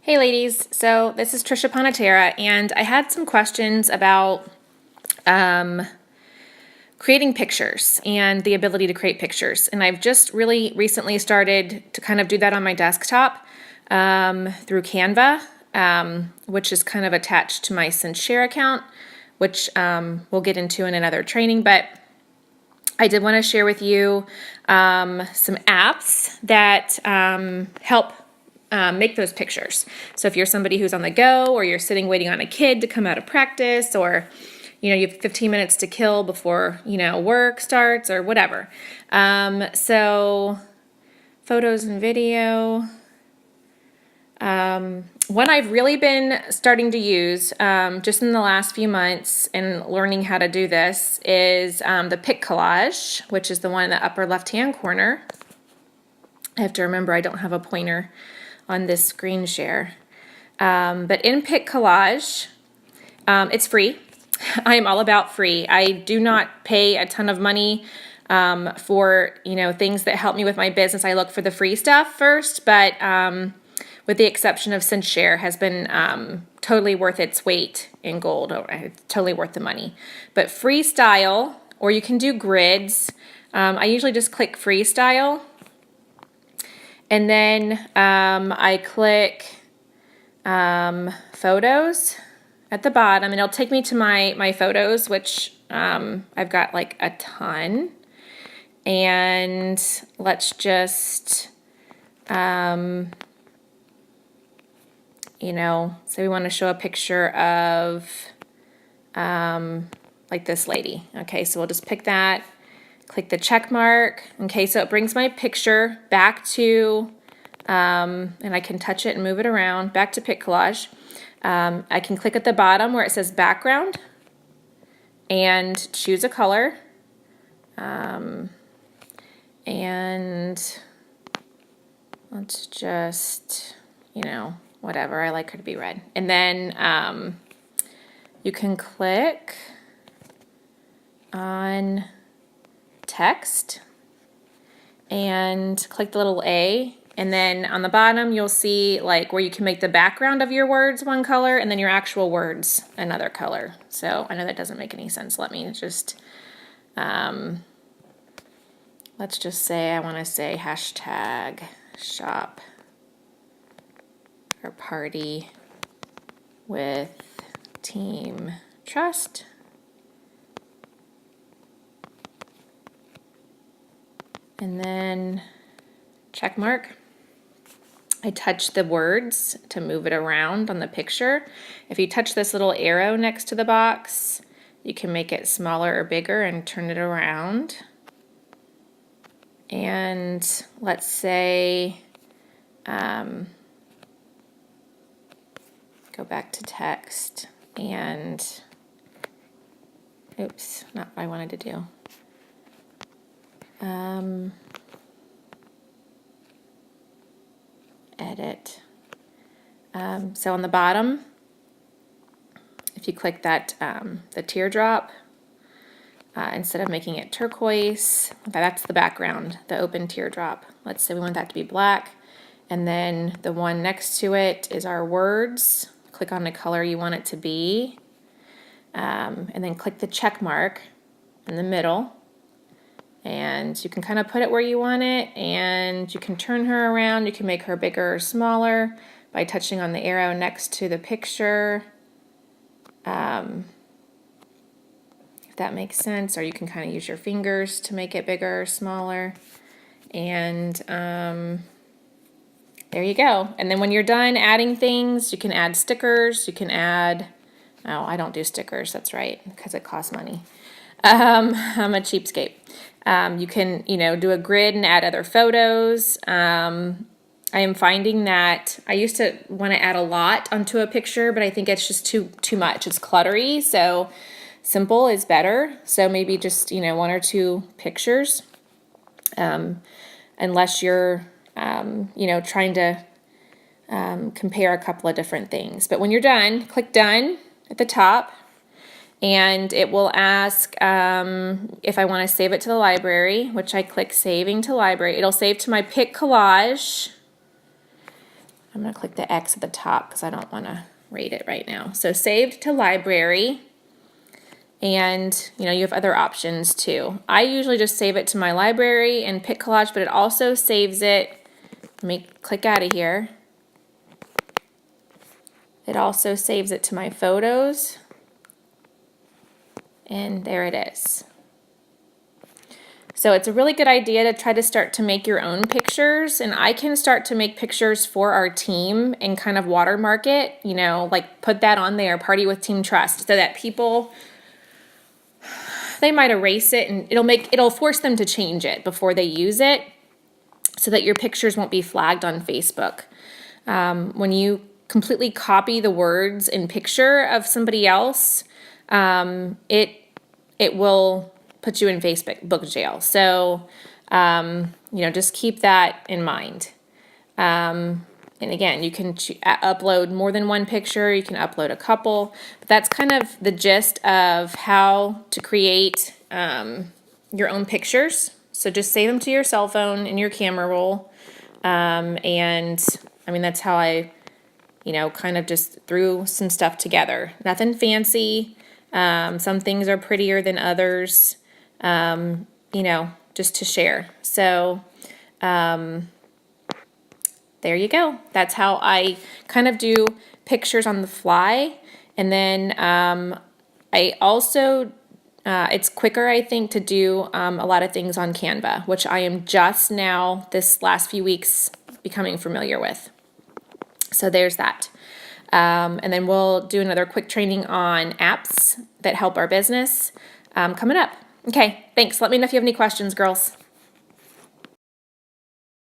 Hey ladies, so this is Trisha Panatera, and I had some questions about creating pictures and the ability to create pictures. And I've just really recently started to kind of do that on my desktop through Canva, which is kind of attached to my Share account, which we'll get into in another training. But I did want to share with you some apps that help make those pictures. So if you're somebody who's on the go, or you're sitting waiting on a kid to come out of practice, or you have 15 minutes to kill before work starts or whatever. So photos and video. One I've really been starting to use just in the last few months and learning how to do this is the Pic Collage, which is the one in the upper left-hand corner. I have to remember I don't have a pointer on this screen share. But in Pic Collage, it's free. I am all about free. I do not pay a ton of money for things that help me with my business. I look for the free stuff first, but with the exception of Share has been totally worth its weight in gold. It's totally worth the money. But freestyle, or you can do grids. I usually just click freestyle. And then I click photos at the bottom, and it'll take me to my photos, which I've got like a ton. And let's just, say we want to show a picture of like this lady. Okay, so we'll just pick that. Click the check mark. Okay, so it brings my picture back to, and I can touch it and move it around, back to Pic Collage. I can click at the bottom where it says background and choose a color. And let's just, whatever, I like her to be red. And then you can click on text and click the little A, and then on the bottom you'll see like where you can make the background of your words one color and then your actual words another color. So I know that doesn't make any sense. Let me just let's just say I want to say hashtag shop or party with team trust. And then check mark. I touch the words to move it around on the picture. If you touch this little arrow next to the box, you can make it smaller or bigger and turn it around. And let's say, go back to text and, oops, not what I wanted to do. Edit. So on the bottom, if you click that, the teardrop, instead of making it turquoise, that's the background, the open teardrop. Let's say we want that to be black. And then the one next to it is our words. Click on the color you want it to be. And then click the check mark in the middle. And you can kind of put it where you want it, and you can turn her around. You can make her bigger or smaller by touching on the arrow next to the picture, if that makes sense, or you can kind of use your fingers to make it bigger or smaller. And there you go. And then when you're done adding things, you can add stickers. You can add, oh, I don't do stickers, that's right, because it costs money. I'm a cheapskate. You can, do a grid and add other photos. I am finding that I used to want to add a lot onto a picture, but I think it's just too much. It's cluttery, so simple is better. So maybe just, one or two pictures, unless you're, trying to compare a couple of different things. But when you're done, click done at the top. And it will ask if I want to save it to the library, which I click saving to library. It'll save to my Pic Collage. I'm going to click the X at the top because I don't want to rate it right now. So saved to library. And, you know, you have other options too. I usually just save it to my library and Pic Collage, but it also saves it. Let me click out of here. It also saves it to my photos. And there it is. So it's a really good idea to try to start to make your own pictures, and I can start to make pictures for our team and kind of watermark it, you know, like put that on there, Party with Team Trust, so that people, they might erase it and it'll force them to change it before they use it so that your pictures won't be flagged on Facebook. When you completely copy the words and picture of somebody else, it will put you in Facebook book jail. So, you know, just keep that in mind. And again, you can upload more than one picture. You can upload a couple. But that's kind of the gist of how to create your own pictures. So just save them to your cell phone in your camera roll. And I mean, that's how I, you know, kind of just threw some stuff together. Nothing fancy. Some things are prettier than others. You know, just to share. So, there you go. That's how I kind of do pictures on the fly. And then, I also, it's quicker, I think, to do, a lot of things on Canva, which I am just now, this last few weeks, becoming familiar with. So there's that. And then we'll do another quick training on apps that help our business, coming up. Okay, thanks. Let me know if you have any questions, girls.